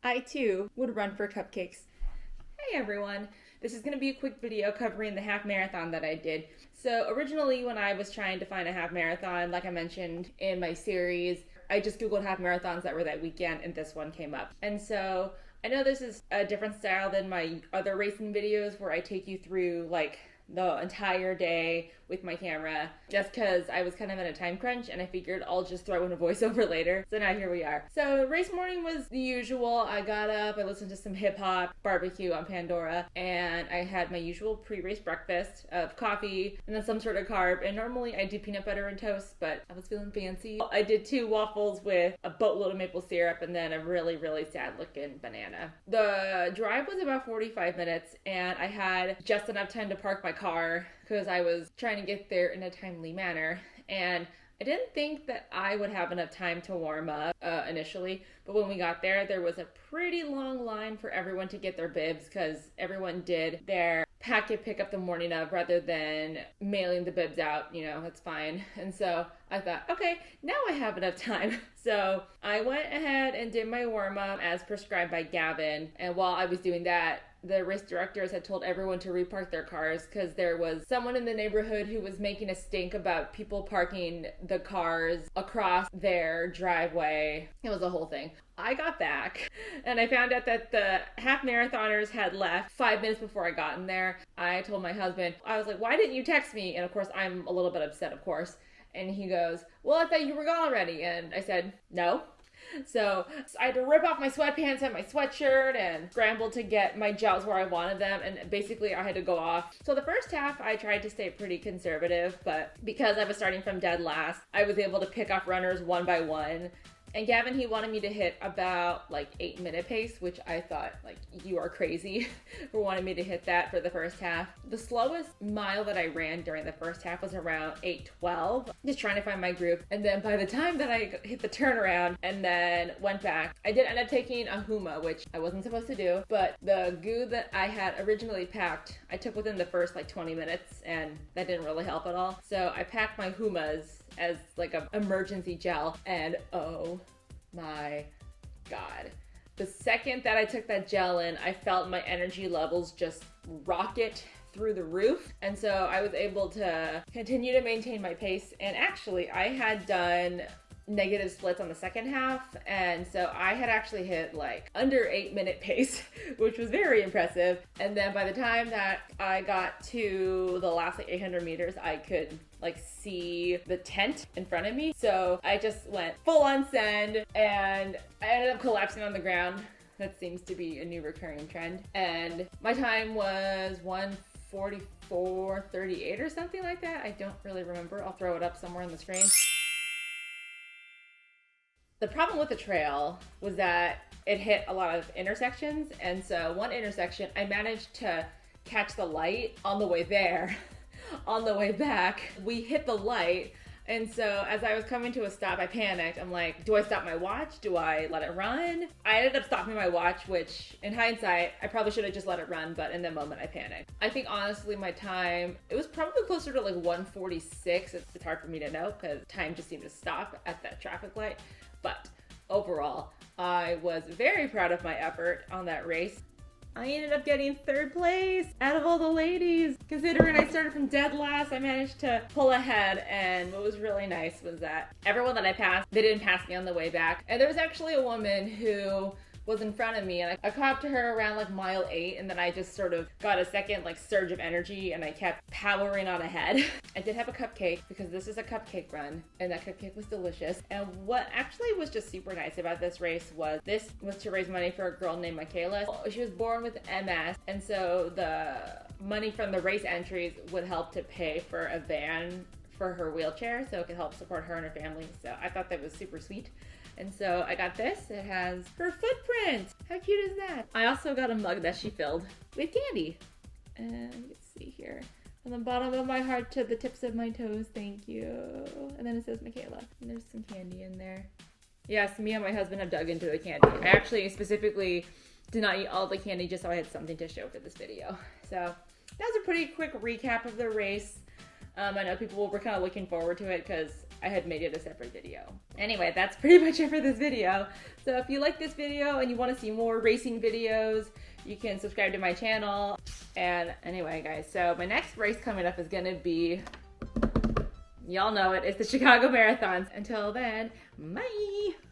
I too would run for cupcakes. Hey everyone, this is going to be a quick video covering the half marathon that I did. So originally when I was trying to find a half marathon, like I mentioned in my series, I just googled half marathons that were that weekend and this one came up. And so I know this is a different style than my other racing videos where I take you through like the entire day with my camera, just because I was kind of in a time crunch and I figured I'll just throw in a voiceover later. So now here we are. So race morning was the usual. I got up, I listened to some hip hop, barbecue on Pandora, and I had my usual pre-race breakfast of coffee and then some sort of carb. And normally I do peanut butter and toast, but I was feeling fancy. I did 2 waffles with a boatload of maple syrup and then a really, really sad looking banana. The drive was about 45 minutes and I had just enough time to park my car because I was trying to get there in a timely manner, and I didn't think that I would have enough time to warm up initially, but when we got there, there was a pretty long line for everyone to get their bibs because everyone did their packet pickup the morning of rather than mailing the bibs out. You know, that's fine. And so I thought, okay, now I have enough time. So I went ahead and did my warm up as prescribed by Gavin, and while I was doing that, the race directors had told everyone to repark their cars because there was someone in the neighborhood who was making a stink about people parking the cars across their driveway. It was a whole thing. I got back and I found out that the half marathoners had left 5 minutes before I got in there. I told my husband, I was like, why didn't you text me? And of course, I'm a little bit upset, of course. And he goes, well, I thought you were gone already. And I said, no. So I had to rip off my sweatpants and my sweatshirt and scramble to get my gels where I wanted them, and basically I had to go off. So the first half I tried to stay pretty conservative, but because I was starting from dead last, I was able to pick off runners one by one. And Gavin, he wanted me to hit about like 8-minute pace, which I thought, like, you are crazy for wanting me to hit that for the first half. The slowest mile that I ran during the first half was around 8:12, just trying to find my groove. And then by the time that I hit the turnaround and then went back, I did end up taking a Huma, which I wasn't supposed to do, but the goo that I had originally packed, I took within the first like 20 minutes, and that didn't really help at all. So I packed my Humas as like an emergency gel, and oh my God. The second that I took that gel in, I felt my energy levels just rocket through the roof. And so I was able to continue to maintain my pace. And actually, I had done negative splits on the second half, and so I had actually hit like under 8-minute pace, which was very impressive. And then by the time that I got to the last like 800 meters, I could like see the tent in front of me. So I just went full on send and I ended up collapsing on the ground. That seems to be a new recurring trend. And my time was 1:44:38 or something like that. I don't really remember. I'll throw it up somewhere on the screen. The problem with the trail was that it hit a lot of intersections, and so one intersection, I managed to catch the light on the way there. On the way back, we hit the light, and so as I was coming to a stop, I panicked. I'm like, do I stop my watch? Do I let it run? I ended up stopping my watch, which in hindsight, I probably should have just let it run, but in the moment I panicked. I think honestly my time, it was probably closer to like 1:46. It's hard for me to know because time just seemed to stop at that traffic light. But overall, I was very proud of my effort on that race. I ended up getting 3rd place out of all the ladies. Considering I started from dead last, I managed to pull ahead, and what was really nice was that everyone that I passed, they didn't pass me on the way back. And there was actually a woman who was in front of me, and I caught up to her around like mile 8, and then I just sort of got a second like surge of energy and I kept powering on ahead. I did have a cupcake because this is a cupcake run, and that cupcake was delicious. And what actually was just super nice about this race was to raise money for a girl named Macleod. She was born with MS, and so the money from the race entries would help to pay for a van for her wheelchair so it could help support her and her family. So I thought that was super sweet. And so I got this. It has her footprint. How cute is that? I also got a mug that she filled with candy. And you can see here. From the bottom of my heart to the tips of my toes, thank you. And then it says Michaela. And there's some candy in there. Yes, me and my husband have dug into the candy. I actually specifically did not eat all the candy just so I had something to show for this video. So that was a pretty quick recap of the race. I know people were kind of looking forward to it because I had made it a separate video. Anyway, that's pretty much it for this video. So if you like this video and you want to see more racing videos, you can subscribe to my channel. And anyway, guys, so my next race coming up is gonna be, y'all know it, it's the Chicago Marathons. Until then, bye!